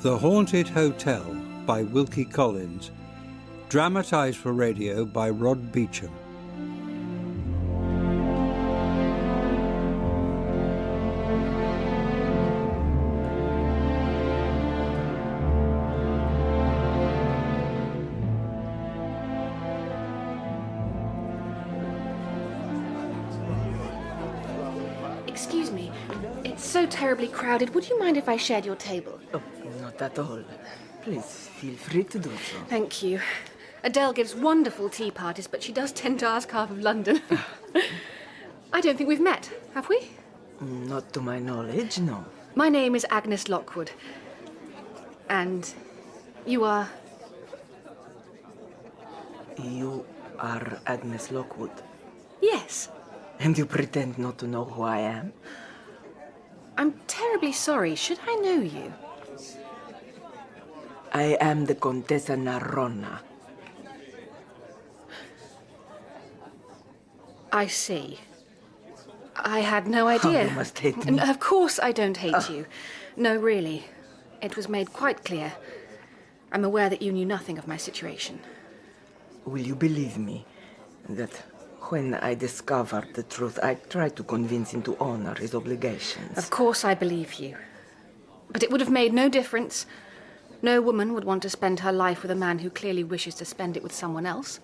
The Haunted Hotel by Wilkie Collins. Dramatised for radio by Rod Beacham. Excuse me, it's so terribly crowded. Would you mind if I shared your table? Oh, not at all. Please, feel free to do so. Thank you. Adele gives wonderful tea parties, but she does tend to ask half of London. I don't think we've met, have we? Not to my knowledge, no. My name is Agnes Lockwood. And you are... You are Agnes Lockwood. Yes. And you pretend not to know who I am? I'm terribly sorry. Should I know you? I am the Countess Narona. I see. I had no idea. Oh, you must hate me. Of course I don't hate you. No, really. It was made quite clear. I'm aware that you knew nothing of my situation. Will you believe me that when I discovered the truth, I tried to convince him to honor his obligations? Of course I believe you. But it would have made no difference. No woman would want to spend her life with a man who clearly wishes to spend it with someone else.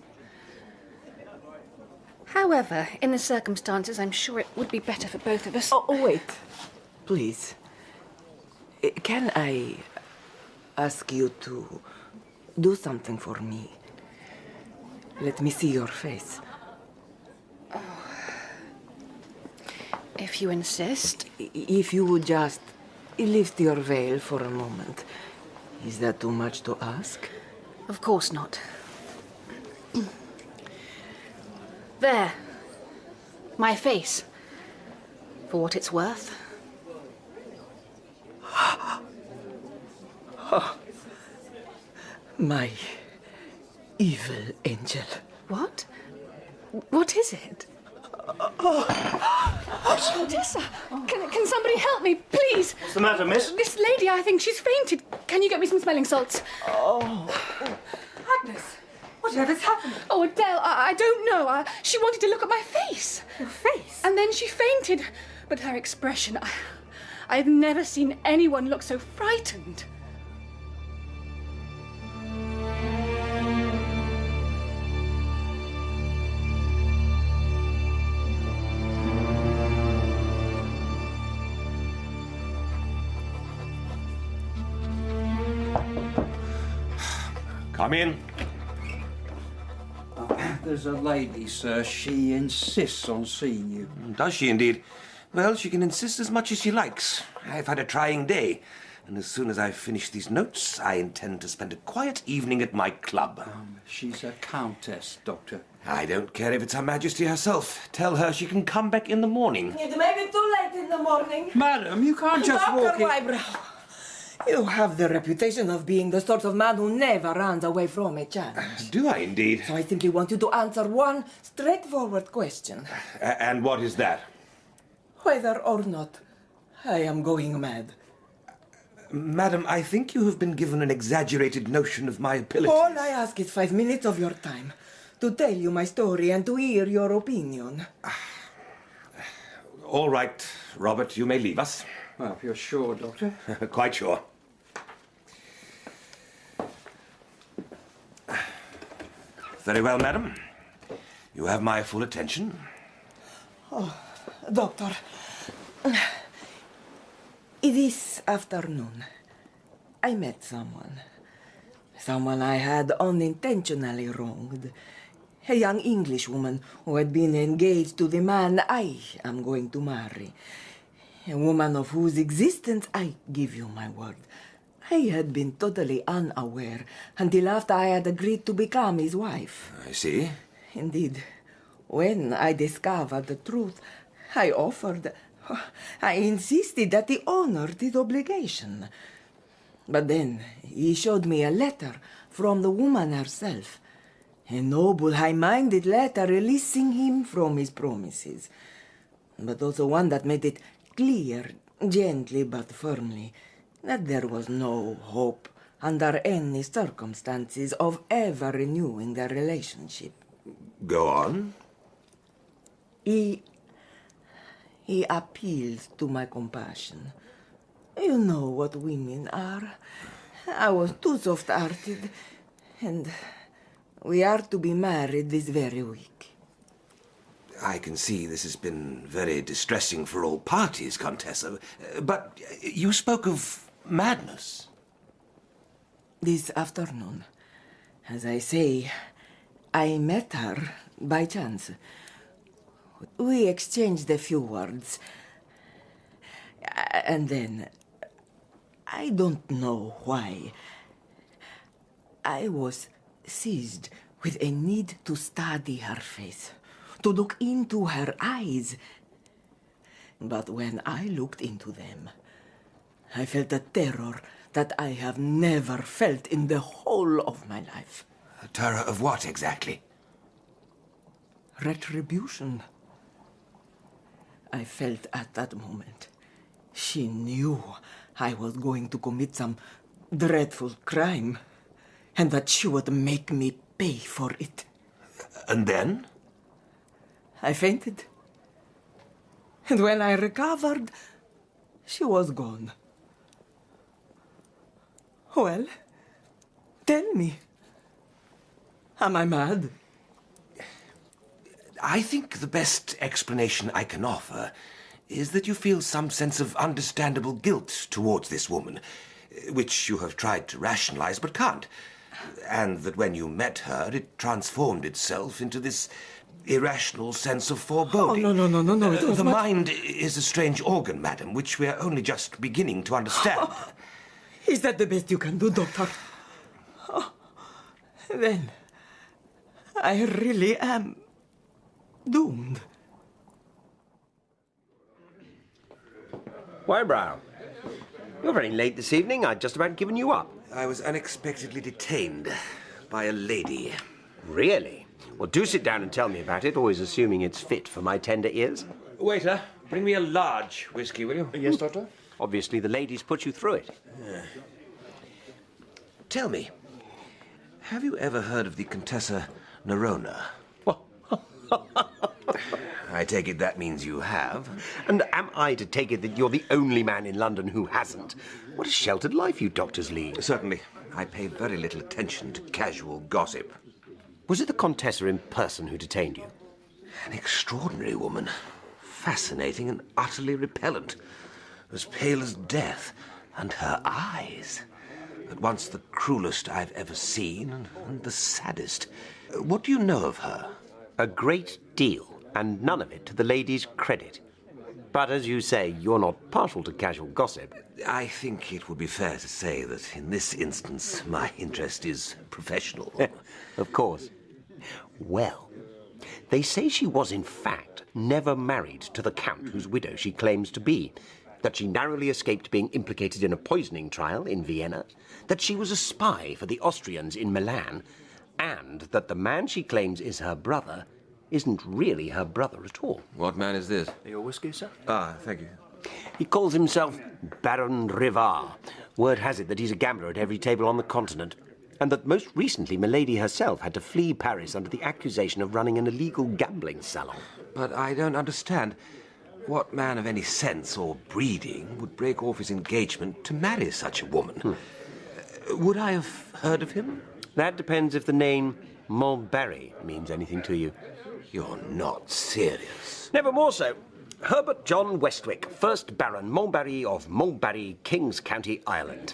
However, in the circumstances, I'm sure it would be better for both of us. Oh, wait. Please. Can I ask you to do something for me? Let me see your face. If you insist. If you would just lift your veil for a moment. Is that too much to ask? Of course not. There. My face. For what it's worth. Oh, my evil angel. What? What is it? Contessa, can somebody help me, please? What's the matter, miss? This lady, I think she's fainted. Can you get me some smelling salts? Oh. Agnes, whatever's happening? Oh, Adele, I don't know. She wanted to look at my face. Your face? And then she fainted. But her expression, I've never seen anyone look so frightened. Come in. There's a lady, sir. She insists on seeing you. Does she indeed? Well, she can insist as much as she likes. I've had a trying day, and as soon as I've finished these notes, I intend to spend a quiet evening at my club. She's a countess, Doctor. I don't care if it's Her Majesty herself. Tell her she can come back in the morning. It may be too late in the morning. Madam, you can't just walk Dr. in... Wybrow, you have the reputation of being the sort of man who never runs away from a challenge. Do I indeed? So I simply want you to answer one straightforward question. And what is that? Whether or not I am going mad. Madam, I think you have been given an exaggerated notion of my abilities. All I ask is 5 minutes of your time to tell you my story and to hear your opinion. All right, Robert, you may leave us. Well, if you're sure, Doctor. Quite sure. Very well, madam. You have my full attention. Oh, Doctor, this afternoon, I met someone. Someone I had unintentionally wronged. A young Englishwoman who had been engaged to the man I am going to marry. A woman of whose existence I give you my word. I had been totally unaware until after I had agreed to become his wife. I see. Indeed, when I discovered the truth, I insisted that he honored his obligation. But then he showed me a letter from the woman herself. A noble, high-minded letter releasing him from his promises. But also one that made it clear, gently but firmly, that there was no hope under any circumstances of ever renewing their relationship. Go on. He appealed to my compassion. You know what women are. I was too soft-hearted, and we are to be married this very week. I can see this has been very distressing for all parties, Contessa. But you spoke of madness. This afternoon, as I say, I met her by chance. We exchanged a few words. And then, I don't know why, I was seized with a need to study her face, to look into her eyes. But when I looked into them, I felt a terror that I have never felt in the whole of my life. A terror of what exactly? Retribution. I felt at that moment she knew I was going to commit some dreadful crime, and that she would make me pay for it. And then? I fainted. And when I recovered, she was gone. Well, tell me, am I mad? I think the best explanation I can offer is that you feel some sense of understandable guilt towards this woman, which you have tried to rationalize but can't. And that when you met her, it transformed itself into this irrational sense of foreboding. Oh, no. It was the mind is a strange organ, madam, which we are only just beginning to understand. Is that the best you can do, Doctor? Oh, then, I really am doomed. Wybrow, you're very late this evening. I'd just about given you up. I was unexpectedly detained by a lady. Really? Well, do sit down and tell me about it, always assuming it's fit for my tender ears. Waiter, bring me a large whiskey, will you? Yes, Doctor. Obviously, the ladies put you through it. Tell me, have you ever heard of the Countess Narona? I take it that means you have. And am I to take it that you're the only man in London who hasn't? What a sheltered life you doctors lead. Certainly. I pay very little attention to casual gossip. Was it the Contessa in person who detained you? An extraordinary woman. Fascinating and utterly repellent. As pale as death. And her eyes. At once the cruelest I've ever seen and the saddest. What do you know of her? A great deal, and none of it to the lady's credit. But as you say, you're not partial to casual gossip. I think it would be fair to say that in this instance my interest is professional. Of course. Well, they say she was in fact never married to the Count whose widow she claims to be, that she narrowly escaped being implicated in a poisoning trial in Vienna, that she was a spy for the Austrians in Milan, and that the man she claims is her brother isn't really her brother at all. What man is this? Your whiskey, sir? Ah, thank you. He calls himself Baron Rivard. Word has it that he's a gambler at every table on the continent, and that most recently Milady herself had to flee Paris under the accusation of running an illegal gambling salon. But I don't understand. What man of any sense or breeding would break off his engagement to marry such a woman? Would I have heard of him? That depends if the name Mulberry means anything to you. You're not serious. Never more so. Herbert John Westwick, 1st Baron Mulberry of Mulberry, King's County, Ireland.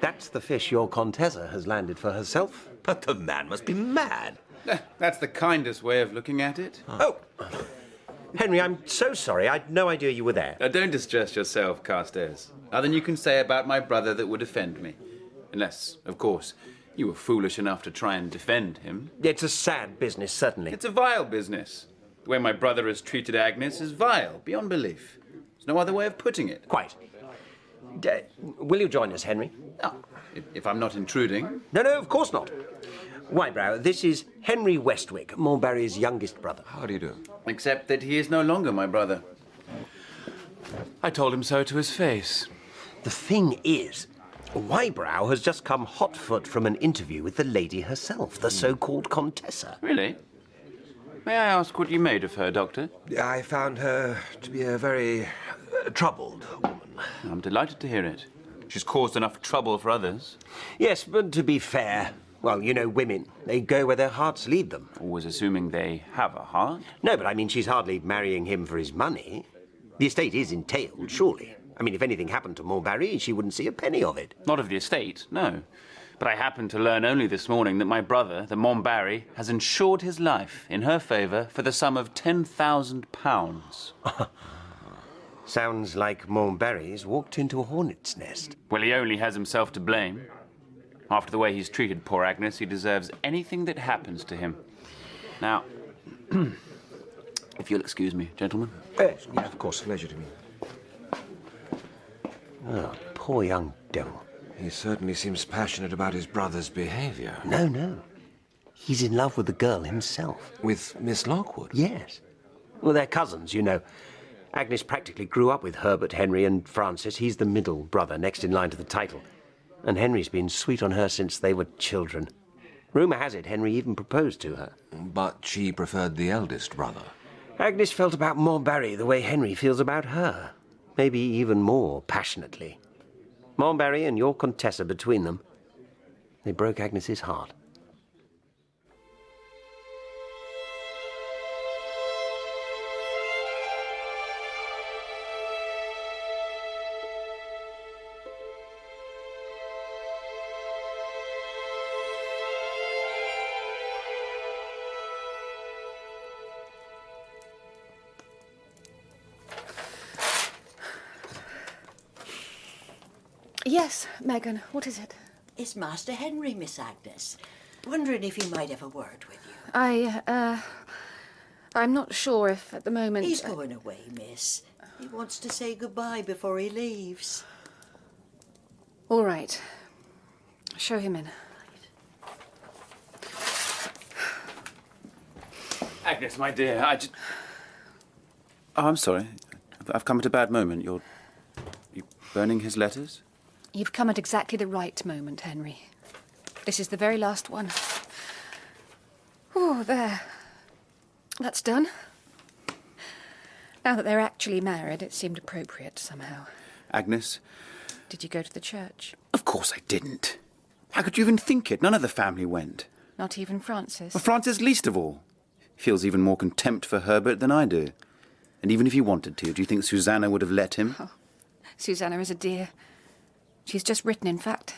That's the fish your Contessa has landed for herself. But the man must be mad. That's the kindest way of looking at it. Oh, Henry, I'm so sorry. I'd no idea you were there. Don't distress yourself, Carstairs. Nothing you can say about my brother that would offend me. Unless, of course, you were foolish enough to try and defend him. It's a sad business, certainly. It's a vile business. The way my brother has treated Agnes is vile, beyond belief. There's no other way of putting it. Quite. Will you join us, Henry? Oh, if I'm not intruding. No, of course not. Wybrow, this is Henry Westwick, Mulberry's youngest brother. How do you do? Except that he is no longer my brother. I told him so to his face. The thing is, Wybrow has just come hot-foot from an interview with the lady herself, the so-called Contessa. Really? May I ask what you made of her, Doctor? I found her to be a very troubled woman. I'm delighted to hear it. She's caused enough trouble for others. Yes, but to be fair, well, you know women. They go where their hearts lead them. Always assuming they have a heart. No, but I mean, she's hardly marrying him for his money. The estate is entailed, surely. I mean, if anything happened to Montbarry, she wouldn't see a penny of it. Not of the estate, no. But I happened to learn only this morning that my brother, the Montbarry, has insured his life in her favour for the sum of £10,000. Sounds like Montbarry's walked into a hornet's nest. Well, he only has himself to blame. After the way he's treated poor Agnes, he deserves anything that happens to him. Now, if you'll excuse me, gentlemen. Yes, of course, pleasure to me. Oh, poor young devil. He certainly seems passionate about his brother's behaviour. No. He's in love with the girl himself. With Miss Lockwood? Yes. Well, they're cousins, you know. Agnes practically grew up with Herbert, Henry and Francis. He's the middle brother, next in line to the title. And Henry's been sweet on her since they were children. Rumour has it Henry even proposed to her. But she preferred the eldest brother. Agnes felt about Montbarry the way Henry feels about her. Maybe even more passionately. Montbarry and your Contessa between them, they broke Agnes's heart. Yes, Megan, what is it? It's Master Henry, Miss Agnes. Wondering if he might have a word with you. I'm not sure if at the moment... He's going away, miss. He wants to say goodbye before he leaves. All right. Show him in. Agnes, my dear, Oh, I'm sorry. I've come at a bad moment. You're burning his letters? You've come at exactly the right moment, Henry. This is the very last one. Oh, there. That's done. Now that they're actually married, it seemed appropriate somehow. Agnes? Did you go to the church? Of course I didn't. How could you even think it? None of the family went. Not even Francis? Well, Francis least of all. He feels even more contempt for Herbert than I do. And even if he wanted to, do you think Suzannah would have let him? Oh, Suzannah is a dear. She's just written, in fact,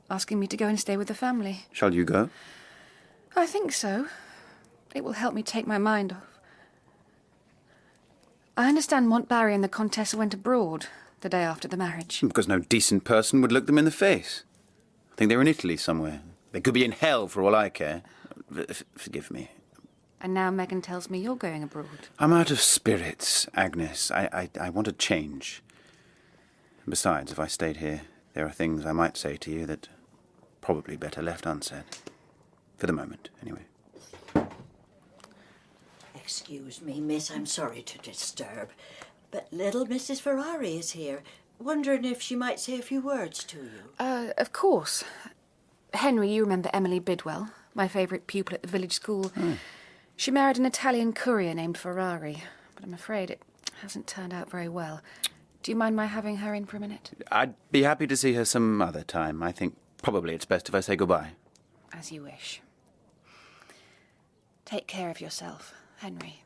asking me to go and stay with the family. Shall you go? I think so. It will help me take my mind off. I understand Montbarry and the Contessa went abroad the day after the marriage. Because no decent person would look them in the face. I think they're in Italy somewhere. They could be in hell for all I care. Forgive me. And now Megan tells me you're going abroad. I'm out of spirits, Agnes. I want a change. Besides, if I stayed here, there are things I might say to you that probably better left unsaid. For the moment, anyway. Excuse me, miss, I'm sorry to disturb, but little Mrs. Ferrari is here, wondering if she might say a few words to you. Of course. Henry, you remember Emily Bidwell, my favourite pupil at the village school. She married an Italian courier named Ferrari, but I'm afraid it hasn't turned out very well. Do you mind my having her in for a minute? I'd be happy to see her some other time. I think probably it's best if I say goodbye. As you wish. Take care of yourself, Henry.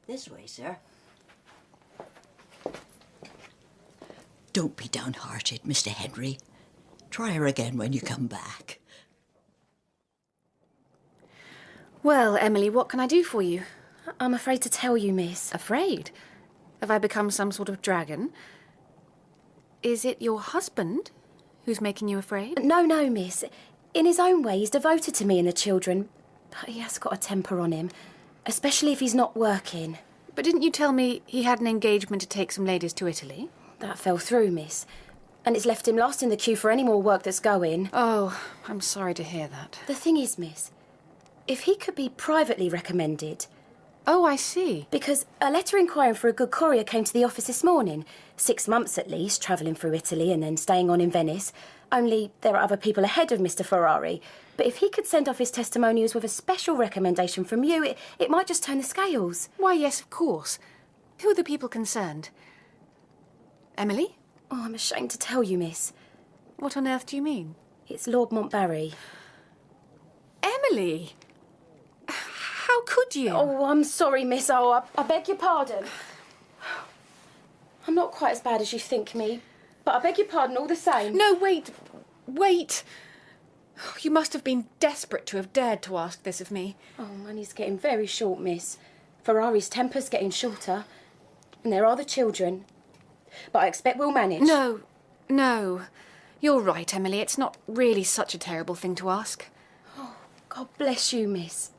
This way, sir. Don't be downhearted, Mr. Henry. Try her again when you come back. Well, Emily, what can I do for you? I'm afraid to tell you, miss. Afraid? Have I become some sort of dragon? Is it your husband who's making you afraid? No, miss. In his own way, he's devoted to me and the children. But he has got a temper on him, especially if he's not working. But didn't you tell me he had an engagement to take some ladies to Italy? That fell through, miss. And it's left him last in the queue for any more work that's going. Oh, I'm sorry to hear that. The thing is, miss, if he could be privately recommended, Oh, I see. Because a letter inquiring for a good courier came to the office this morning. 6 months at least, travelling through Italy and then staying on in Venice. Only there are other people ahead of Mr. Ferrari. But if he could send off his testimonials with a special recommendation from you, it might just turn the scales. Why, yes, of course. Who are the people concerned? Emily? Oh, I'm ashamed to tell you, miss. What on earth do you mean? It's Lord Montbarry. Emily! How could you? Oh, I'm sorry, miss. Oh, I beg your pardon. I'm not quite as bad as you think me, but I beg your pardon all the same. No, wait. You must have been desperate to have dared to ask this of me. Oh, money's getting very short, miss. Ferrari's temper's getting shorter. And there are the children. But I expect we'll manage. No. You're right, Emily. It's not really such a terrible thing to ask. Oh, God bless you, miss.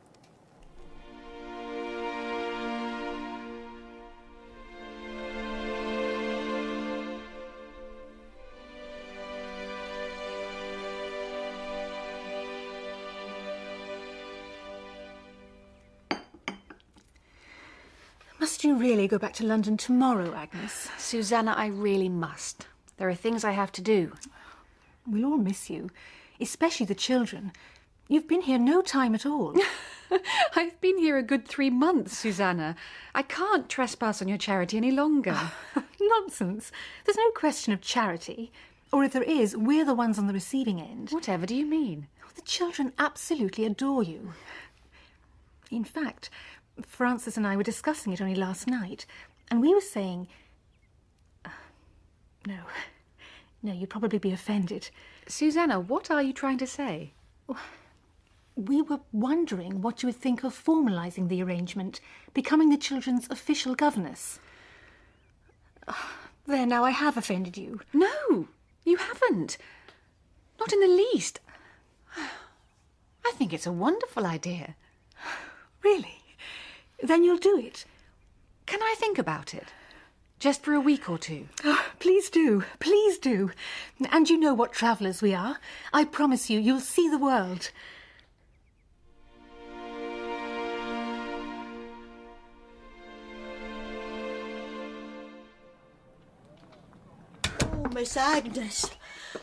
Must you really go back to London tomorrow, Agnes? Suzannah, I really must. There are things I have to do. We'll all miss you, especially the children. You've been here no time at all. I've been here a good 3 months, Suzannah. I can't trespass on your charity any longer. Nonsense. There's no question of charity. Or if there is, we're the ones on the receiving end. Whatever do you mean? The children absolutely adore you. In fact, Francis and I were discussing it only last night, and we were saying... No, you'd probably be offended. Suzannah, what are you trying to say? We were wondering what you would think of formalising the arrangement, becoming the children's official governess. There, now I have offended you. No, you haven't. Not in the least. I think it's a wonderful idea. Really? Then you'll do it. Can I think about it? Just for a week or two. Oh, please do. Please do. And you know what travellers we are. I promise you, you'll see the world. Oh, Miss Agnes.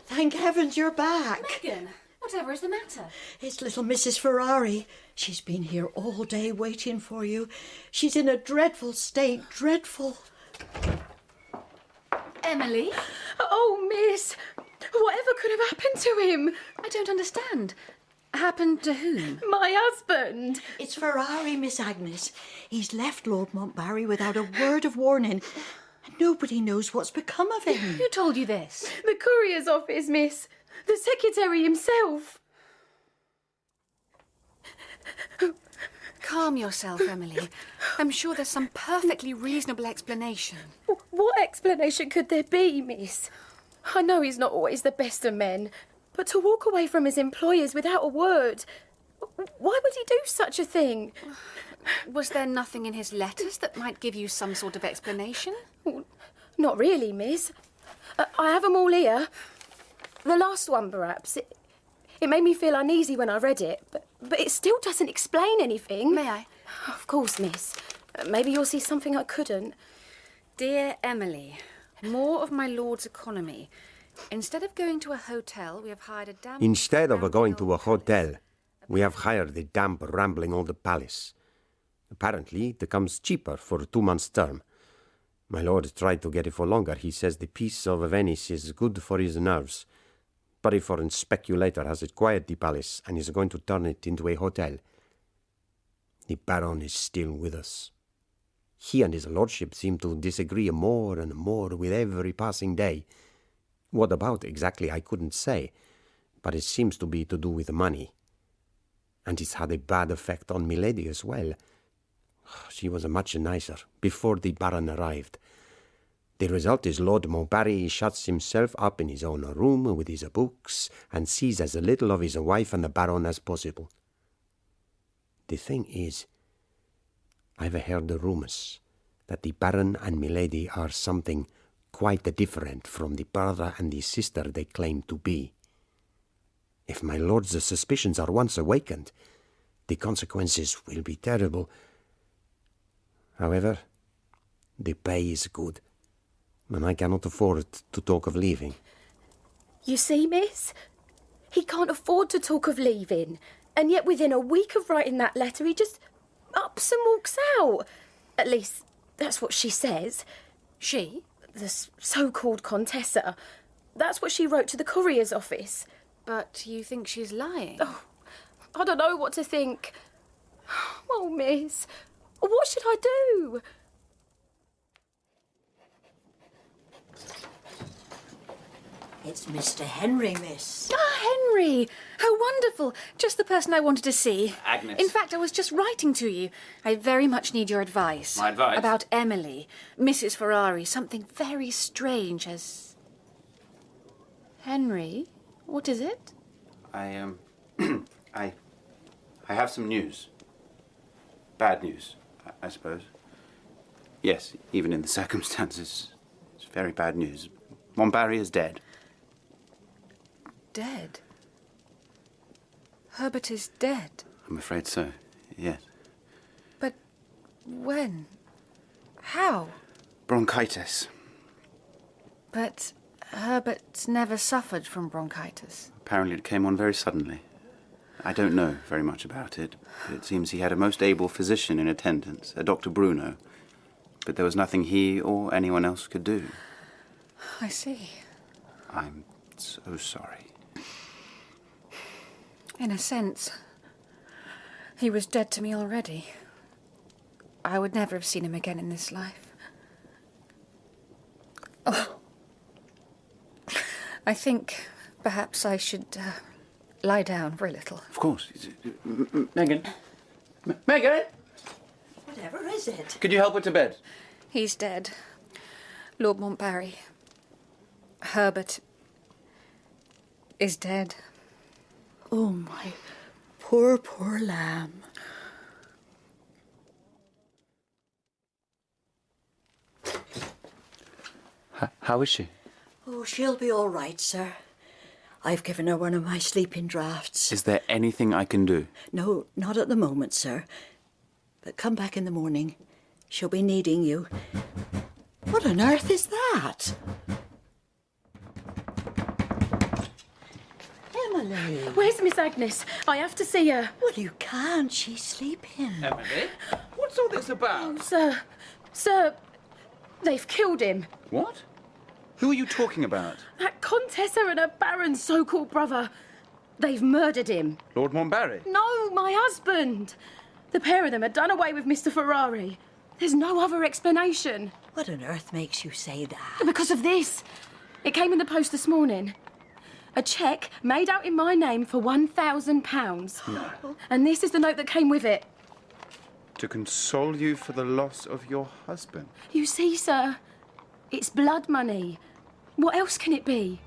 Thank heavens you're back. Megan, whatever is the matter? It's little Mrs. Ferrari. She's been here all day waiting for you. She's in a dreadful state, dreadful. Emily? Oh, miss, whatever could have happened to him? I don't understand. Happened to whom? My husband. It's Ferrari, Miss Agnes. He's left Lord Montbarry without a word of warning. And nobody knows what's become of him. Who told you this? The courier's office, miss. The secretary himself. Calm yourself, Emily. I'm sure there's some perfectly reasonable explanation. What explanation could there be, miss? I know he's not always the best of men, but to walk away from his employers without a word... Why would he do such a thing? Was there nothing in his letters that might give you some sort of explanation? Not really, miss. I have them all here. The last one, perhaps. It made me feel uneasy when I read it, but it still doesn't explain anything. May I? Of course, miss. Maybe you'll see something I couldn't. Dear Emily, more of my lord's economy. Instead of going to a hotel, we have hired a damp... Instead of going to a hotel, we have hired the damp, rambling old palace. Apparently, it comes cheaper for a 2 months' term. My lord tried to get it for longer. He says the peace of Venice is good for his nerves. But a foreign speculator has acquired the palace and is going to turn it into a hotel. The Baron is still with us. He and his lordship seem to disagree more and more with every passing day. What about exactly I couldn't say, but it seems to be to do with money. And it's had a bad effect on Milady as well. She was much nicer before the Baron arrived. The result is Lord Montbarry shuts himself up in his own room with his books and sees as little of his wife and the Baron as possible. The thing is, I've heard the rumours that the Baron and Milady are something quite different from the brother and the sister they claim to be. If my lord's suspicions are once awakened, the consequences will be terrible. However, the pay is good, and I cannot afford to talk of leaving. You see, miss? He can't afford to talk of leaving, and yet within a week of writing that letter, he just ups and walks out. At least, that's what she says. She? The so-called Contessa. That's what she wrote to the courier's office. But you think she's lying? Oh, I don't know what to think. Oh, miss, what should I do? It's Mr. Henry, miss. Ah, Henry! How wonderful! Just the person I wanted to see. Agnes. In fact, I was just writing to you. I very much need your advice. My advice? About Emily, Mrs. Ferrari. Something very strange has... Henry? What is it? I have some news. Bad news, I suppose. Yes, even in the circumstances, it's very bad news. Montbarry is dead. Dead? Herbert is dead? I'm afraid so, yes. But when? How? Bronchitis. But Herbert never suffered from bronchitis. Apparently it came on very suddenly. I don't know very much about it, but it seems he had a most able physician in attendance, a Dr. Bruno. But there was nothing he or anyone else could do. I see. I'm so sorry. In a sense, he was dead to me already. I would never have seen him again in this life. Oh. I think perhaps I should lie down for a little. Of course. Megan? Megan? Whatever is it? Could you help her to bed? He's dead. Lord Montbarry. Herbert is dead. Oh, my poor, poor lamb. How is she? Oh, she'll be all right, sir. I've given her one of my sleeping draughts. Is there anything I can do? No, not at the moment, sir. But come back in the morning. She'll be needing you. What on earth is that? Emily! Where's Miss Agnes? I have to see her. Well, you can't. She's sleeping. Emily? What's all this about? Sir, they've killed him. What? Who are you talking about? That Contessa and her Baron's so-called brother. They've murdered him. Lord Montbarry? No, my husband. The pair of them had done away with Mr. Ferrari. There's no other explanation. What on earth makes you say that? Because of this. It came in the post this morning. A cheque made out in my name for £1,000. No. And this is the note that came with it. To console you for the loss of your husband? You see, sir, it's blood money. What else can it be?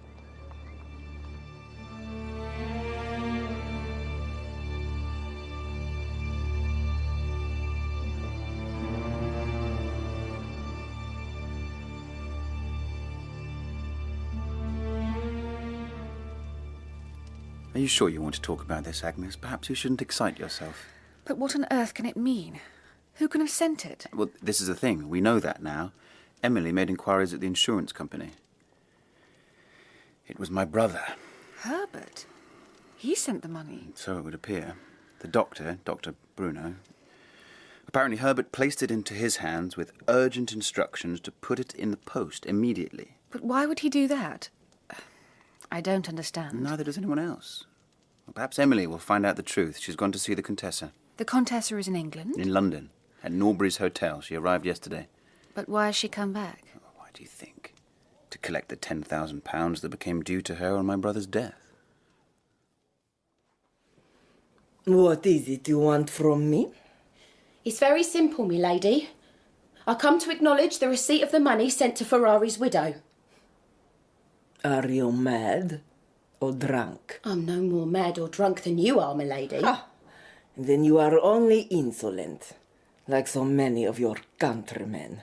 Are you sure you want to talk about this, Agnes? Perhaps you shouldn't excite yourself. But what on earth can it mean? Who can have sent it? Well, this is the thing. We know that now. Emily made inquiries at the insurance company. It was my brother. Herbert? He sent the money. So it would appear. The doctor, Dr. Bruno. Apparently Herbert placed it into his hands with urgent instructions to put it in the post immediately. But why would he do that? I don't understand. Neither does anyone else. Well, perhaps Emily will find out the truth. She's gone to see the Contessa. The Contessa is in England? In London, at Norbury's Hotel. She arrived yesterday. But why has she come back? Oh, why do you think? To collect the £10,000 that became due to her on my brother's death. What is it you want from me? It's very simple, me lady. I come to acknowledge the receipt of the money sent to Ferrari's widow. Are you mad or drunk? I'm no more mad or drunk than you are, my lady. Ah, then you are only insolent, like so many of your countrymen.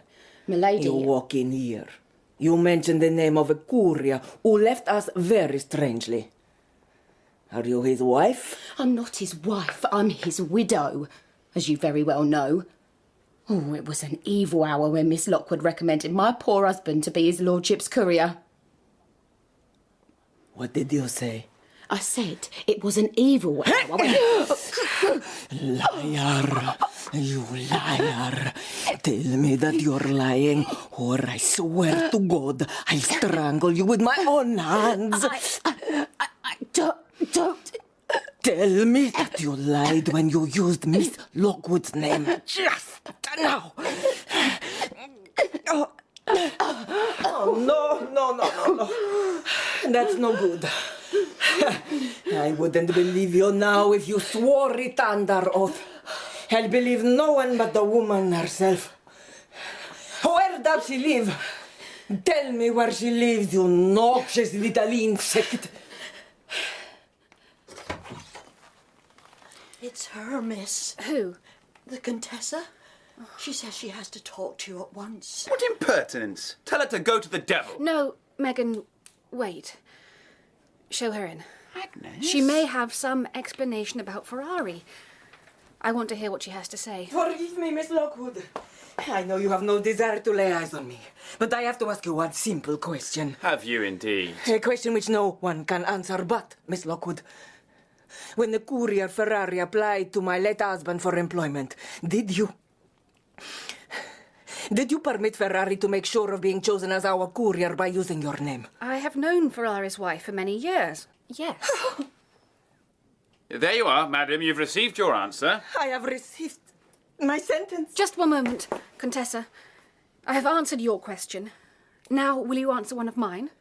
My lady... You walk in here. You mention the name of a courier who left us very strangely. Are you his wife? I'm not his wife. I'm his widow, as you very well know. Oh, it was an evil hour when Miss Lockwood recommended my poor husband to be his lordship's courier. What did you say? I said it was an evil hour when... Liar! You liar! Tell me that you're lying, or I swear to God I'll strangle you with my own hands. I don't... Tell me that you lied when you used Miss Lockwood's name just now. Oh, no. That's no good. I wouldn't believe you now if you swore it under oath. I'll believe no one but the woman herself. Where does she live? Tell me where she lives, you noxious little insect. It's her, miss. Who? The Contessa. She says she has to talk to you at once. What impertinence! Tell her to go to the devil. No, Megan, wait. Show her in. Agnes? She may have some explanation about Ferrari. I want to hear what she has to say. Forgive me, Miss Lockwood. I know you have no desire to lay eyes on me, but I have to ask you one simple question. Have you indeed? A question which no one can answer but Miss Lockwood. When the courier Ferrari applied to my late husband for employment, did you permit Ferrari to make sure of being chosen as our courier by using your name? I have known Ferrari's wife for many years. Yes. There you are, madam. You've received your answer. I have received my sentence. Just one moment, Contessa. I have answered your question. Now, will you answer one of mine?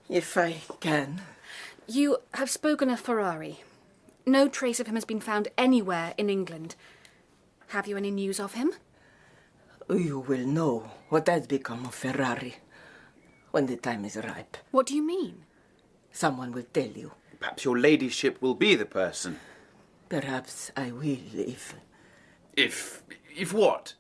If I can. You have spoken of Ferrari. No trace of him has been found anywhere in England. Have you any news of him? You will know what has become of Ferrari when the time is ripe. What do you mean? Someone will tell you. Perhaps your ladyship will be the person. Perhaps I will if... If what?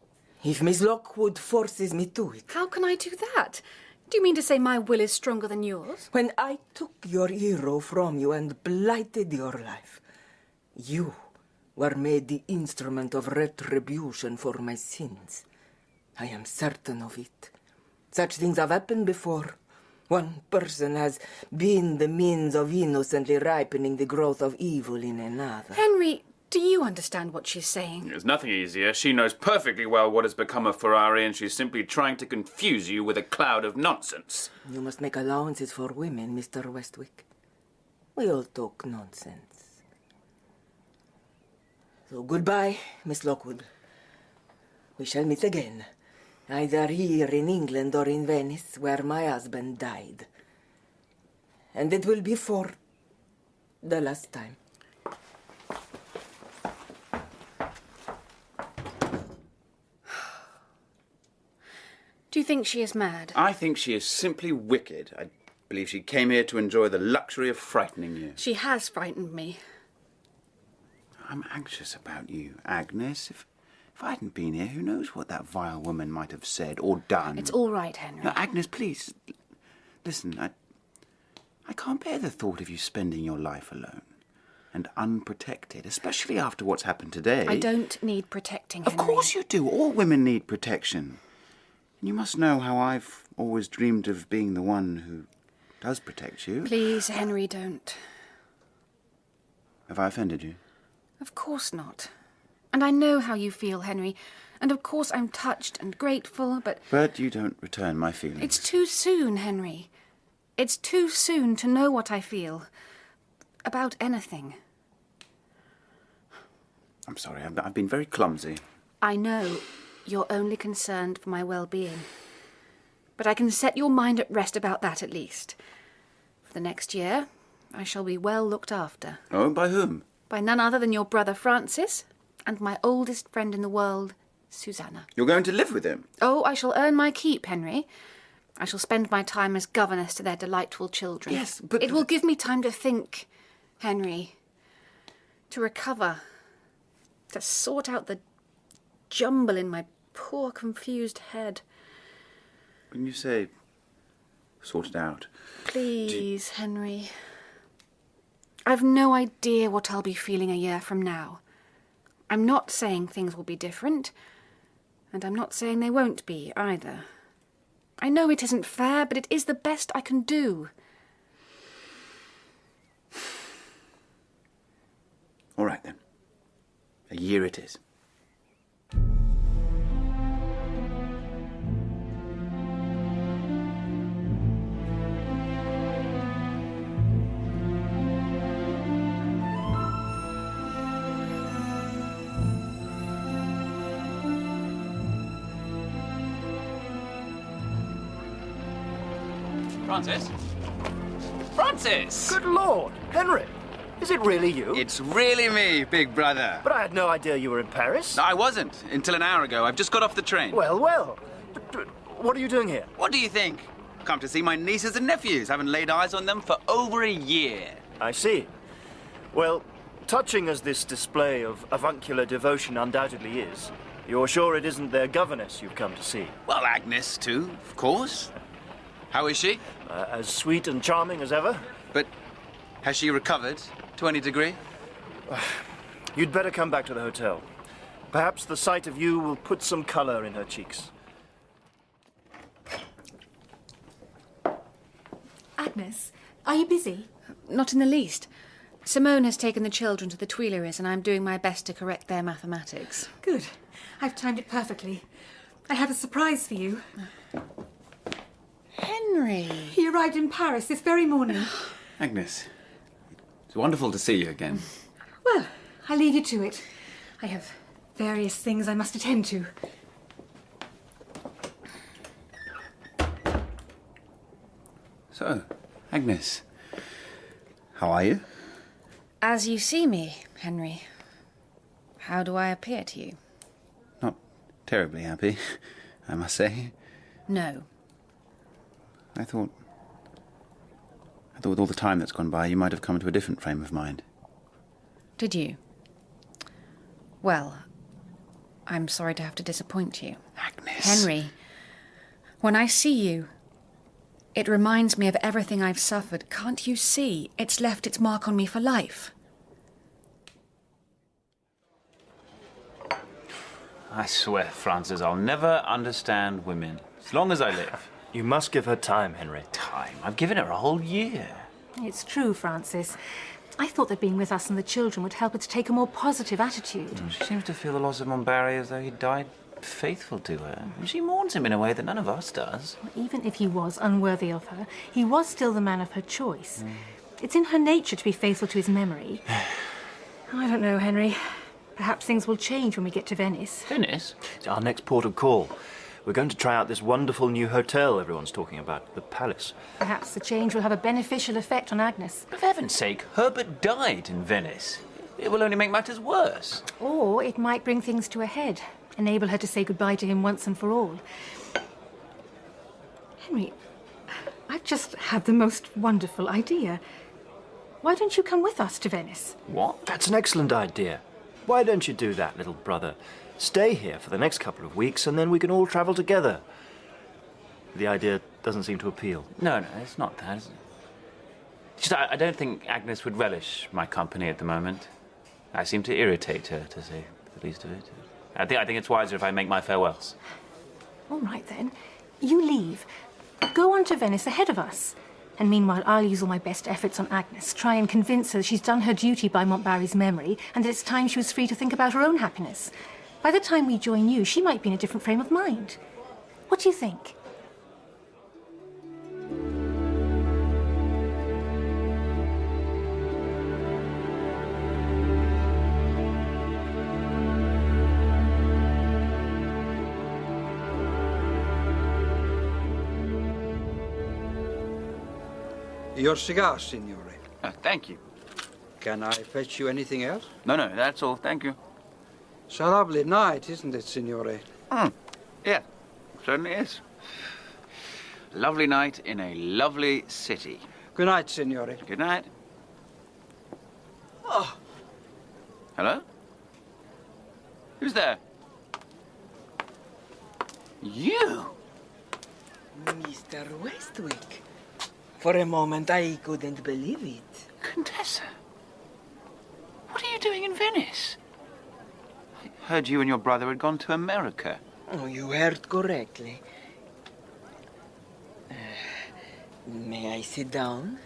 If Miss Lockwood forces me to it. How can I do that? Do you mean to say my will is stronger than yours? When I took your hero from you and blighted your life, you were made the instrument of retribution for my sins. I am certain of it. Such things have happened before. One person has been the means of innocently ripening the growth of evil in another. Henry, do you understand what she's saying? There's nothing easier. She knows perfectly well what has become of Ferrari, and she's simply trying to confuse you with a cloud of nonsense. You must make allowances for women, Mr. Westwick. We all talk nonsense. So goodbye, Miss Lockwood. We shall meet again, either here in England or in Venice, where my husband died. And it will be for the last time. Do you think she is mad? I think she is simply wicked. I believe she came here to enjoy the luxury of frightening you. She has frightened me. I'm anxious about you, Agnes. If I hadn't been here, who knows what that vile woman might have said or done. It's all right, Henry. Now, Agnes, please, listen, I can't bear the thought of you spending your life alone and unprotected, especially after what's happened today. I don't need protecting, Henry. Of course you do. All women need protection. And you must know how I've always dreamed of being the one who does protect you. Please, Henry, don't. Have I offended you? Of course not. And I know how you feel, Henry. And of course I'm touched and grateful, but... But you don't return my feelings. It's too soon, Henry. It's too soon to know what I feel. About anything. I'm sorry, I've been very clumsy. I know you're only concerned for my well-being. But I can set your mind at rest about that at least. For the next year, I shall be well looked after. Oh, by whom? By none other than your brother Francis and my oldest friend in the world, Suzannah. You're going to live with him? Oh, I shall earn my keep, Henry. I shall spend my time as governess to their delightful children. Yes, but... It will give me time to think, Henry. To recover. To sort out the jumble in my poor, confused head. When you say sort it out... Please, Henry. I've no idea what I'll be feeling a year from now. I'm not saying things will be different, and I'm not saying they won't be either. I know it isn't fair, but it is the best I can do. All right, then. A year it is. Francis? Francis! Good Lord, Henry! Is it really you? It's really me, big brother. But I had no idea you were in Paris. No, I wasn't, until an hour ago. I've just got off the train. Well, well. What are you doing here? What do you think? Come to see my nieces and nephews. Haven't laid eyes on them for over a year. I see. Well, touching as this display of avuncular devotion undoubtedly is, you're sure it isn't their governess you've come to see? Well, Agnes, too, of course. How is she? As sweet and charming as ever. But has she recovered to any degree? You'd better come back to the hotel. Perhaps the sight of you will put some colour in her cheeks. Agnes, are you busy? Not in the least. Simone has taken the children to the Tuileries, and I'm doing my best to correct their mathematics. Good. I've timed it perfectly. I have a surprise for you. Henry! He arrived in Paris this very morning. Agnes, it's wonderful to see you again. Well, I'll leave you to it. I have various things I must attend to. So, Agnes, how are you? As you see me, Henry, how do I appear to you? Not terribly happy, I must say. No. I thought with all the time that's gone by, you might have come to a different frame of mind. Did you? Well, I'm sorry to have to disappoint you. Agnes. Henry, when I see you, it reminds me of everything I've suffered. Can't you see? It's left its mark on me for life. I swear, Francis, I'll never understand women, as long as I live. You must give her time, Henry. Time? I've given her a whole year. It's true, Francis. I thought that being with us and the children would help her to take a more positive attitude. She seems to feel the loss of Montbarry as though he died faithful to her. And she mourns him in a way that none of us does. Even if he was unworthy of her, he was still the man of her choice. It's in her nature to be faithful to his memory. I don't know, Henry. Perhaps things will change when we get to Venice. Venice? It's our next port of call. We're going to try out this wonderful new hotel everyone's talking about, the Palace. Perhaps the change will have a beneficial effect on Agnes. For heaven's sake, Herbert died in Venice. It will only make matters worse. Or it might bring things to a head, enable her to say goodbye to him once and for all. Henry, I've just had the most wonderful idea. Why don't you come with us to Venice? What? That's an excellent idea. Why don't you do that, little brother? Stay here for the next couple of weeks, and then we can all travel together. The idea doesn't seem to appeal. No, it's not that, is it? Just, I don't think Agnes would relish my company at the moment. I seem to irritate her, to say the least of it. I think it's wiser if I make my farewells. All right, then. You leave. Go on to Venice ahead of us. And meanwhile, I'll use all my best efforts on Agnes, try and convince her she's done her duty by Montbarry's memory, and that it's time she was free to think about her own happiness. By the time we join you, she might be in a different frame of mind. What do you think? Your cigar, signore. Thank you. Can I fetch you anything else? No, that's all. Thank you. It's a lovely night, isn't it, signore? Yeah, certainly is. Lovely night in a lovely city. Good night, signore. Good night. Oh. Hello? Who's there? You? Mr. Westwick. For a moment, I couldn't believe it. Contessa, what are you doing in Venice? I heard you and your brother had gone to America. Oh, you heard correctly. May I sit down?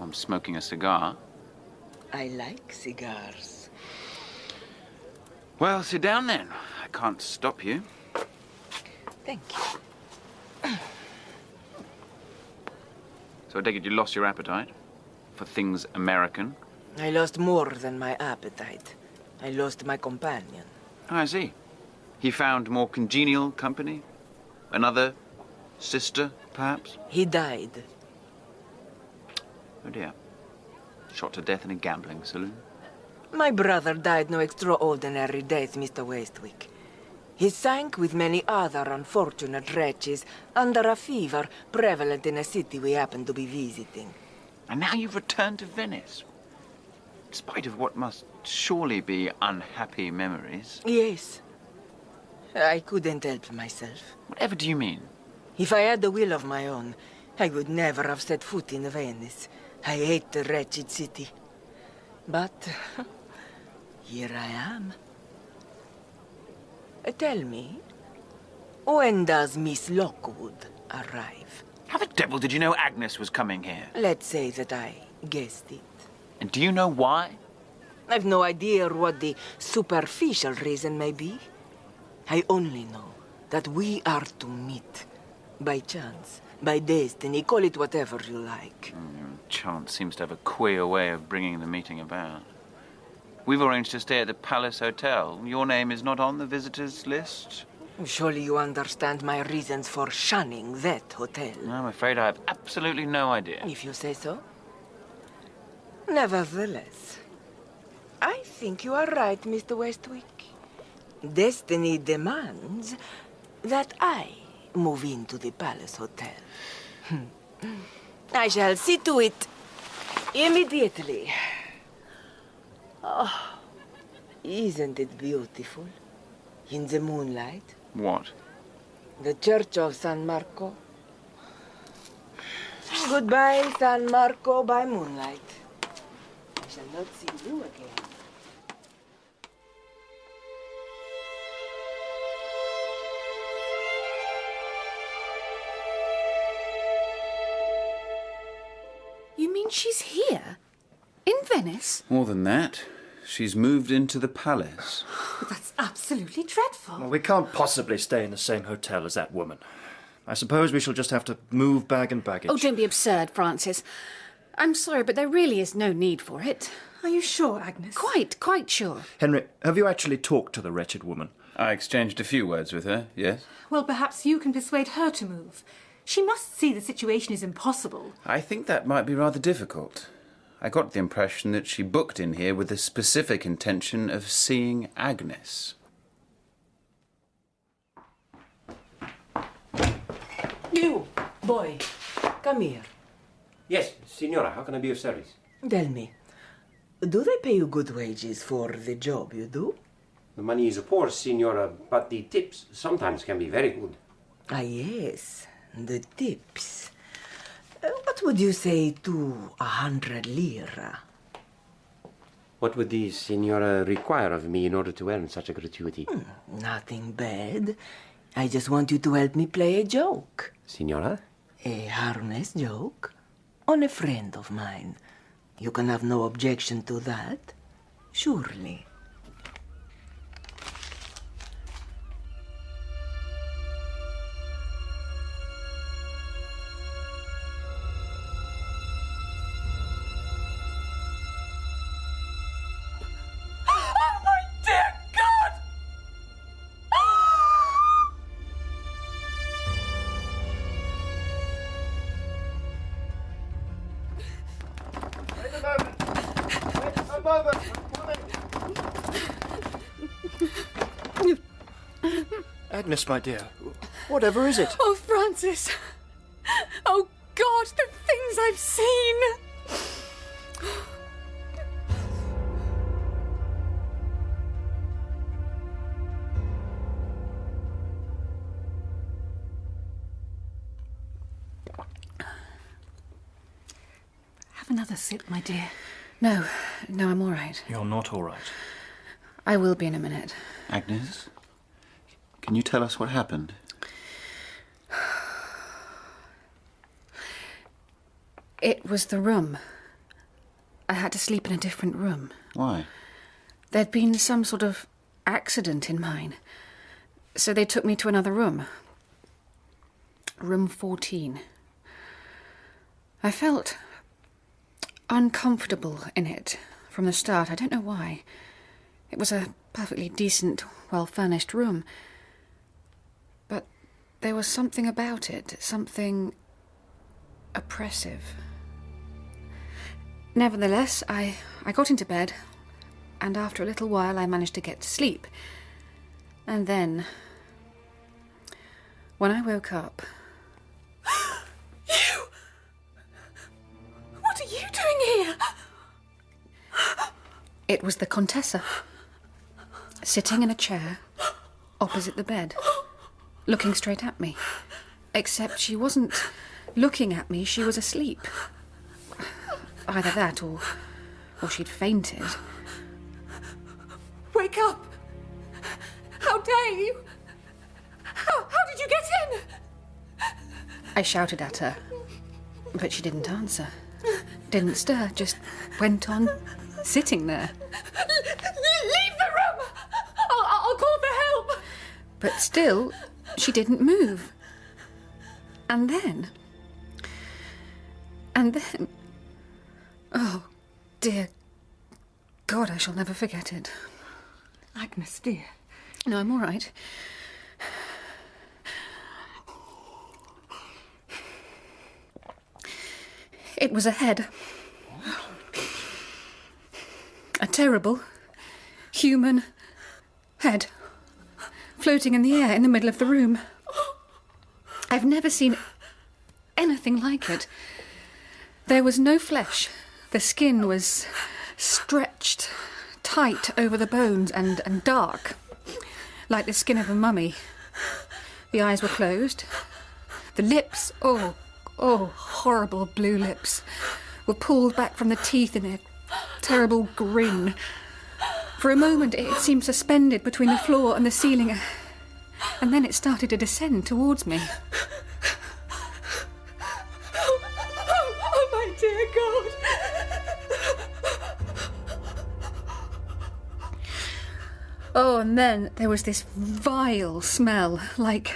I'm smoking a cigar. I like cigars. Well, sit down then. I can't stop you. Thank you. So I take it you lost your appetite for things American? I lost more than my appetite. I lost my companion. Oh, I see. He found more congenial company? Another sister, perhaps? He died. Oh, dear. Shot to death in a gambling saloon? My brother died no extraordinary death, Mr. Westwick. He sank with many other unfortunate wretches under a fever prevalent in a city we happened to be visiting. And now you've returned to Venice, in spite of what must surely be unhappy memories. Yes. I couldn't help myself. Whatever do you mean? If I had a will of my own, I would never have set foot in Venice. I hate the wretched city. But here I am. Tell me, when does Miss Lockwood arrive? How the devil did you know Agnes was coming here? Let's say that I guessed it. And do you know why? I've no idea what the superficial reason may be. I only know that we are to meet. By chance, by destiny, call it whatever you like. Chance seems to have a queer way of bringing the meeting about. We've arranged to stay at the Palace Hotel. Your name is not on the visitors' list? Surely you understand my reasons for shunning that hotel. I'm afraid I have absolutely no idea. If you say so. Nevertheless, I think you are right, Mr. Westwick. Destiny demands that I move into the Palace Hotel. I shall see to it immediately. Oh, isn't it beautiful? In the moonlight. What? The Church of San Marco. Goodbye, San Marco by moonlight. I shall not see you again. You mean she's here? In Venice? More than that, she's moved into the palace. That's absolutely dreadful. Well, we can't possibly stay in the same hotel as that woman. I suppose we shall just have to move bag and baggage. Oh, don't be absurd, Francis. I'm sorry, but there really is no need for it. Are you sure, Agnes? Quite sure. Henry, have you actually talked to the wretched woman? I exchanged a few words with her, yes. Well, perhaps you can persuade her to move. She must see the situation is impossible. I think that might be rather difficult. I got the impression that she booked in here with the specific intention of seeing Agnes. You, boy, come here. Yes, Signora, how can I be of service? Tell me, do they pay you good wages for the job you do? The money is poor, Signora, but the tips sometimes can be very good. Ah, yes, the tips. What would you say to 100 lira? What would the Signora require of me in order to earn such a gratuity? Nothing bad. I just want you to help me play a joke. Signora? A harmless joke on a friend of mine. You can have no objection to that, surely. Agnes, my dear, whatever is it? Oh, Francis. Oh, God, the things I've seen. Have another sip, my dear. No, I'm all right. You're not all right. I will be in a minute. Agnes, can you tell us what happened? It was the room. I had to sleep in a different room. Why? There'd been some sort of accident in mine. So they took me to another room. Room 14. I felt uncomfortable in it from the start. I don't know why. It was a perfectly decent, well-furnished room. But there was something about it, something oppressive. Nevertheless, I got into bed, and after a little while I managed to get to sleep. And then, when I woke up... You! What are you doing here? It was the Contessa, sitting in a chair opposite the bed, looking straight at me. Except she wasn't looking at me, she was asleep. Either that or she'd fainted. Wake up! How dare you? How did you get in? I shouted at her, but she didn't answer. Didn't stir, just went on sitting there. Leave the room! I'll call for help! But still, she didn't move. And then... Oh, dear God, I shall never forget it. Agnes, dear. No, I'm all right. It was a head. A terrible, human head, floating in the air in the middle of the room. I've never seen anything like it. There was no flesh. The skin was stretched tight over the bones and dark, like the skin of a mummy. The eyes were closed. The lips, oh, horrible blue lips, were pulled back from the teeth in a terrible grin. For a moment it seemed suspended between the floor and the ceiling, and then it started to descend towards me. Oh, my dear God! Oh, and then there was this vile smell, like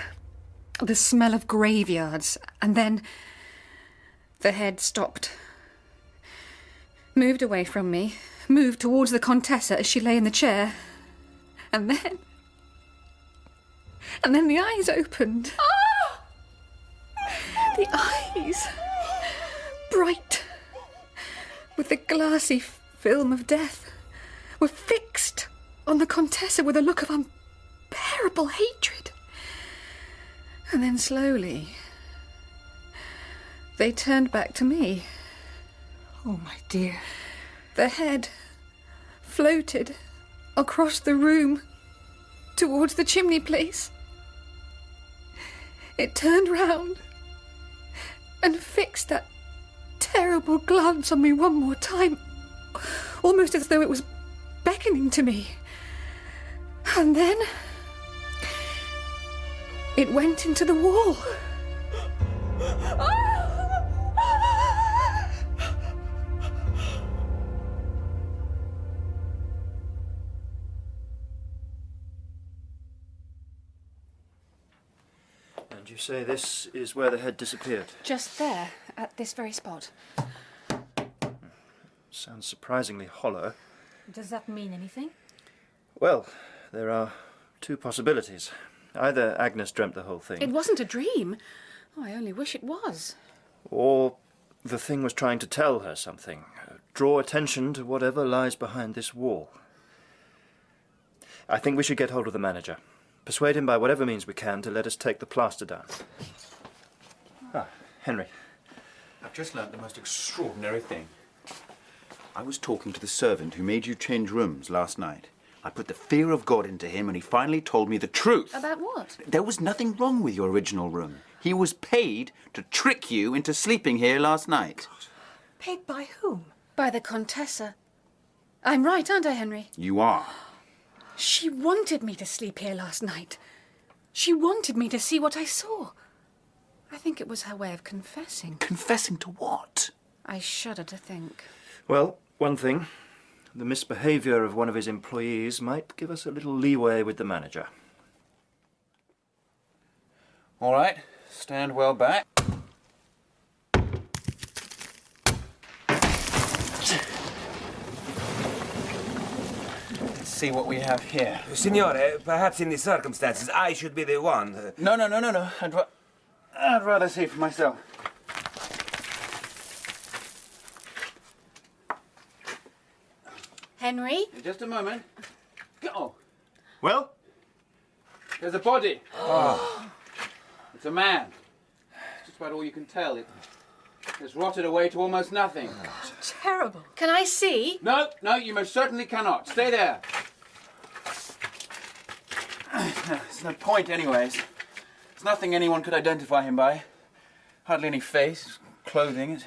the smell of graveyards, and then the head stopped, moved away from me, moved towards the Contessa as she lay in the chair, and then the eyes opened. Ah! The eyes, bright, with the glassy film of death, were fixed on the Contessa with a look of unbearable hatred. And then slowly, they turned back to me. Oh, my dear. The head floated across the room towards the chimney place. It turned round and fixed that terrible glance on me one more time, almost as though it was beckoning to me. And then it went into the wall. And you say this is where the head disappeared? Just there, at this very spot. Sounds surprisingly hollow. Does that mean anything? Well, there are two possibilities. Either Agnes dreamt the whole thing. It wasn't a dream. Oh, I only wish it was. Or the thing was trying to tell her something. Draw attention to whatever lies behind this wall. I think we should get hold of the manager. Persuade him by whatever means we can to let us take the plaster down. Ah, Henry. I've just learnt the most extraordinary thing. I was talking to the servant who made you change rooms last night. I put the fear of God into him and he finally told me the truth. About what? There was nothing wrong with your original room. He was paid to trick you into sleeping here last night. Paid by whom? By the Contessa. I'm right, aren't I, Henry? You are. She wanted me to sleep here last night. She wanted me to see what I saw. I think it was her way of confessing. Confessing to what? I shudder to think. Well, one thing. The misbehaviour of one of his employees might give us a little leeway with the manager. All right, stand well back. Let's see what we have here. Signore, perhaps in these circumstances I should be the one. No. I'd rather see for myself. Henry? Just a moment. Oh, Well? there's a body. Oh. It's a man. It's just about all you can tell. It's rotted away to almost nothing. Terrible. Can I see? No, you most certainly cannot. Stay there. There's no point, anyways. There's nothing anyone could identify him by. Hardly any face, clothing.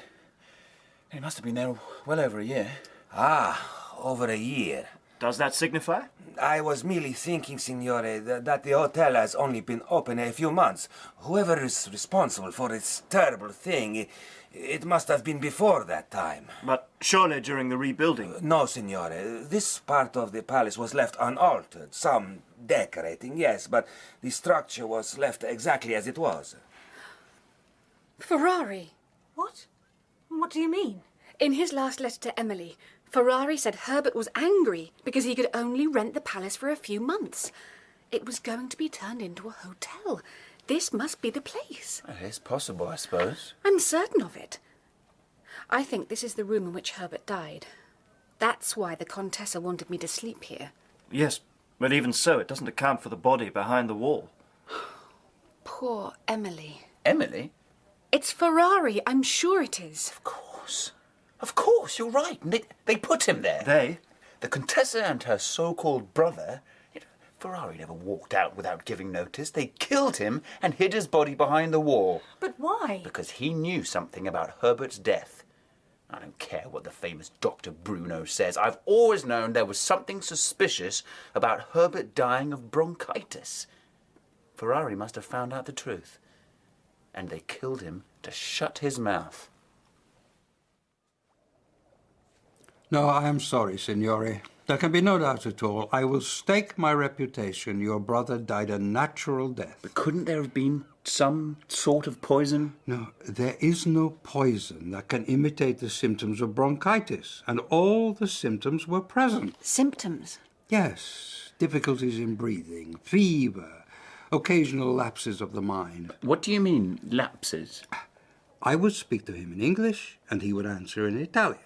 He must have been there well over a year. Ah, over a year. Does that signify? I was merely thinking, Signore, that the hotel has only been open a few months. Whoever is responsible for this terrible thing, it must have been before that time. But surely during the rebuilding? No, Signore. This part of the palace was left unaltered. Some decorating, yes, but the structure was left exactly as it was. Ferrari. What? What do you mean? In his last letter to Emily, Ferrari said Herbert was angry because he could only rent the palace for a few months. It was going to be turned into a hotel. This must be the place. It's possible, I suppose. I'm certain of it. I think this is the room in which Herbert died. That's why the Contessa wanted me to sleep here. Yes, but even so, it doesn't account for the body behind the wall. Poor Emily. Emily? It's Ferrari, I'm sure it is. Of course, you're right. They put him there. They? The Contessa and her so-called brother. Ferrari never walked out without giving notice. They killed him and hid his body behind the wall. But why? Because he knew something about Herbert's death. I don't care what the famous Dr. Bruno says. I've always known there was something suspicious about Herbert dying of bronchitis. Ferrari must have found out the truth. And they killed him to shut his mouth. No, I am sorry, Signore. There can be no doubt at all. I will stake my reputation. Your brother died a natural death. But couldn't there have been some sort of poison? No, there is no poison that can imitate the symptoms of bronchitis, and all the symptoms were present. Symptoms? Yes, difficulties in breathing, fever, occasional lapses of the mind. What do you mean, lapses? I would speak to him in English, and he would answer in Italian.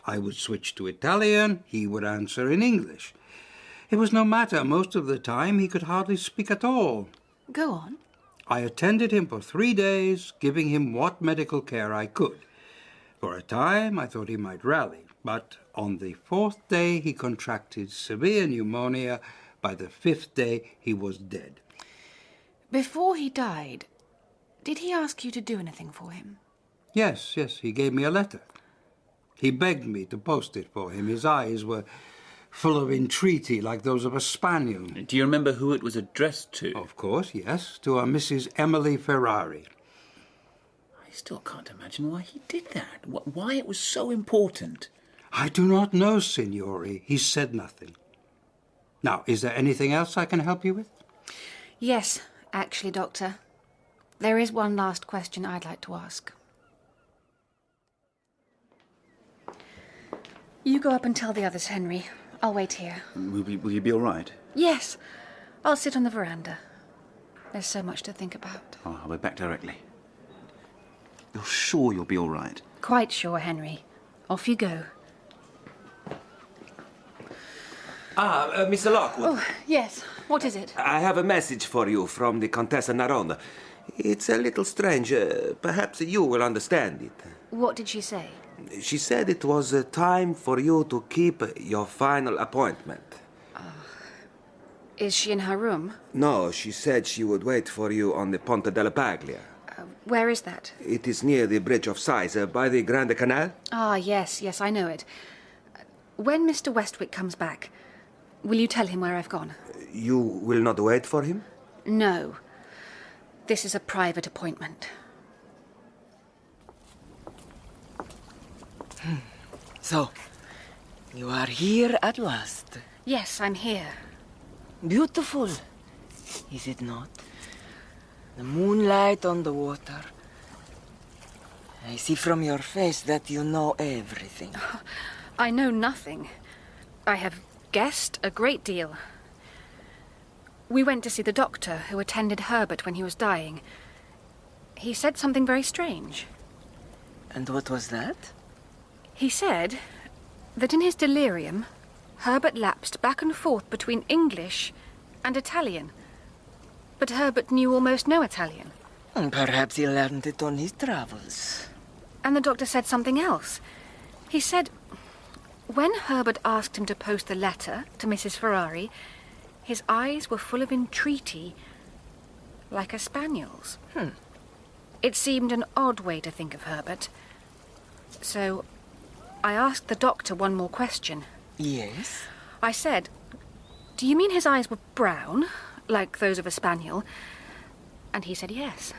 I would switch to Italian, he would answer in English. It was no matter. Most of the time, he could hardly speak at all. Go on. I attended him for 3 days, giving him what medical care I could. For a time, I thought he might rally, but on the 4th day, he contracted severe pneumonia. By the 5th day, he was dead. Before he died, did he ask you to do anything for him? Yes, he gave me a letter. He begged me to post it for him. His eyes were full of entreaty, like those of a spaniel. Do you remember who it was addressed to? Of course, yes, to a Mrs. Emily Ferrari. I still can't imagine why he did that. Why it was so important. I do not know, Signore. He said nothing. Now, is there anything else I can help you with? Yes, actually, Doctor. There is one last question I'd like to ask. You go up and tell the others, Henry. I'll wait here. Will you be all right? Yes. I'll sit on the veranda. There's so much to think about. Oh, I'll be back directly. You're sure you'll be all right? Quite sure, Henry. Off you go. Mr. Lockwood. Oh, yes. What is it? I have a message for you from the Countess Narona. It's a little strange. Perhaps you will understand it. What did she say? She said it was time for you to keep your final appointment. Is she in her room? No, she said she would wait for you on the Ponte della Paglia. Where is that? It is near the Bridge of Sighs, by the Grande Canal. Ah, yes, I know it. When Mr. Westwick comes back, Will you tell him where I've gone? You will not wait for him? No. This is a private appointment. So, you are here at last. Yes, I'm here. Beautiful, is it not? The moonlight on the water. I see from your face that you know everything. I know nothing. I have guessed a great deal. We went to see the doctor who attended Herbert when he was dying. He said something very strange. And what was that? He said that in his delirium, Herbert lapsed back and forth between English and Italian. But Herbert knew almost no Italian. Perhaps he learned it on his travels. And the doctor said something else. He said when Herbert asked him to post the letter to Mrs. Ferrari, his eyes were full of entreaty, like a spaniel's. It seemed an odd way to think of Herbert. So I asked the doctor one more question. Yes? I said, do you mean his eyes were brown, like those of a spaniel? And he said yes.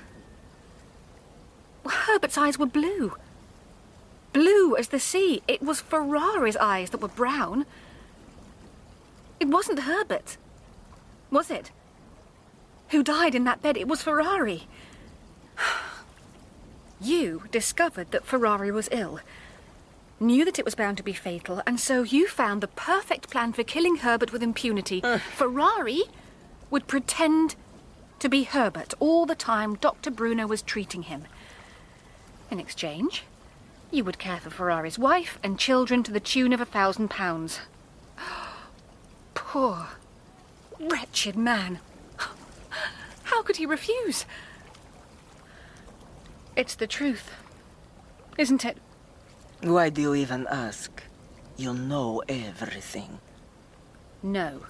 Well, Herbert's eyes were blue. Blue as the sea. It was Ferrari's eyes that were brown. It wasn't Herbert, was it? Who died in that bed? It was Ferrari. You discovered that Ferrari was ill, knew that it was bound to be fatal, and so you found the perfect plan for killing Herbert with impunity. Ferrari would pretend to be Herbert all the time Dr. Bruno was treating him. In exchange, you would care for Ferrari's wife and children to the tune of £1,000. Poor, wretched man. How could he refuse? It's the truth, isn't it? Why do you even ask? You know everything. No.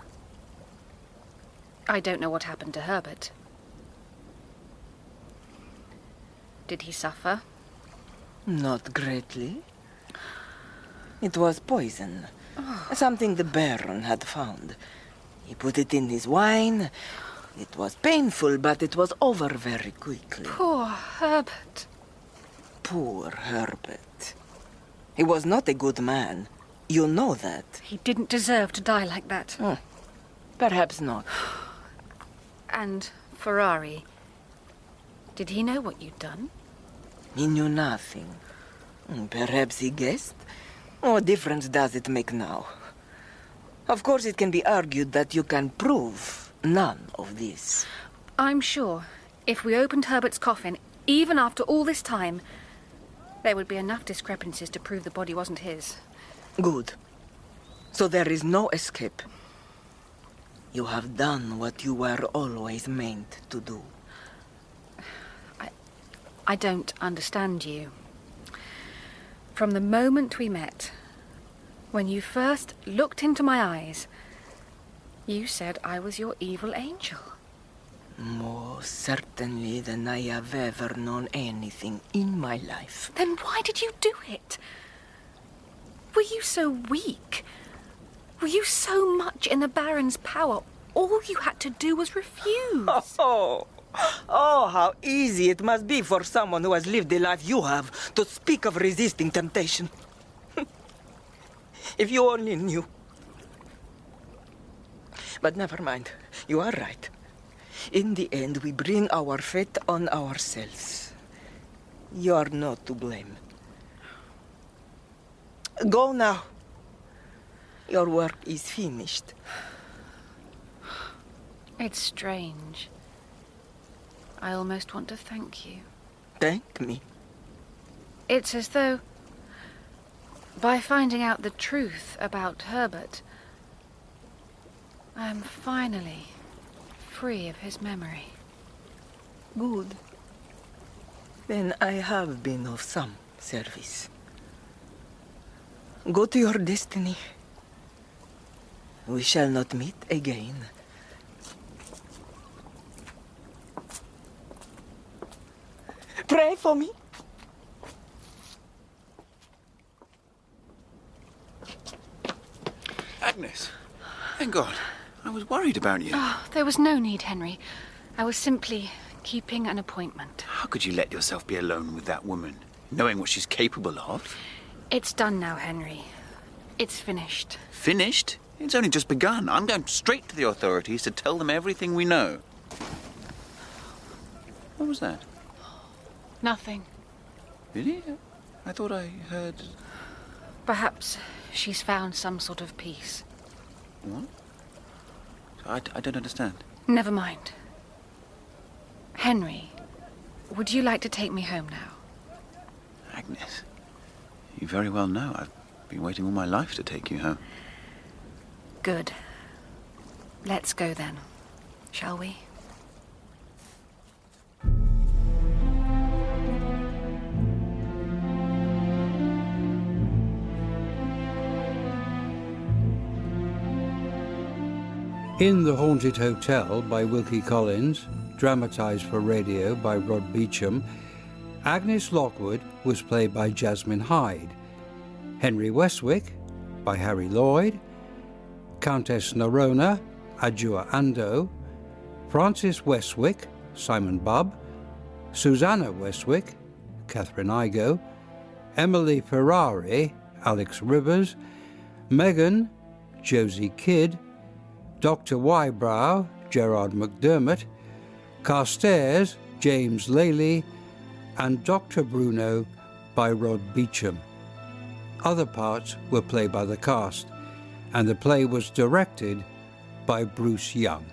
I don't know what happened to Herbert. Did he suffer? Not greatly. It was poison. Something the Baron had found. He put it in his wine. It was painful, but it was over very quickly. Poor Herbert. Poor Herbert. He was not a good man. You know that. He didn't deserve to die like that. Perhaps not. And Ferrari, did he know what you'd done? He knew nothing. Perhaps he guessed. What difference does it make now? Of course, it can be argued that you can prove none of this. I'm sure if we opened Herbert's coffin, even after all this time, there would be enough discrepancies to prove the body wasn't his. Good. So there is no escape. You have done what you were always meant to do. I don't understand you. From the moment we met, when you first looked into my eyes, you said I was your evil angel. More certainly than I have ever known anything in my life. Then why did you do it? Were you so weak? Were you so much in the Baron's power, all you had to do was refuse? Oh, how easy it must be for someone who has lived the life you have to speak of resisting temptation. If you only knew. But never mind, you are right. In the end, we bring our fate on ourselves. You are not to blame. Go now. Your work is finished. It's strange. I almost want to thank you. Thank me? It's as though, by finding out the truth about Herbert, I am finally free of his memory. Good. Then I have been of some service. Go to your destiny. We shall not meet again. Pray for me. Agnes, Thank God. I was worried about you. Oh, there was no need, Henry. I was simply keeping an appointment. How could you let yourself be alone with that woman, knowing what she's capable of? It's done now, Henry. It's finished. Finished? It's only just begun. I'm going straight to the authorities to tell them everything we know. What was that? Nothing. Really? I thought I heard... Perhaps she's found some sort of peace. What? I don't understand. Never mind. Henry, would you like to take me home now? Agnes, you very well know I've been waiting all my life to take you home. Good. Let's go then, shall we? In the Haunted Hotel by Wilkie Collins, dramatised for radio by Rod Beacham, Agnes Lockwood was played by Jasmine Hyde, Henry Westwick by Harry Lloyd, Countess Narona, Adjoa Andoh, Francis Westwick, Simon Bubb, Suzannah Westwick, Katherine Igoe, Emily Ferrari, Alex Rivers, Megan, Josie Kidd, Dr. Wybrow, Gerard McDermott, Carstairs, James Lely, and Dr. Bruno by Rod Beacham. Other parts were played by the cast, and the play was directed by Bruce Young.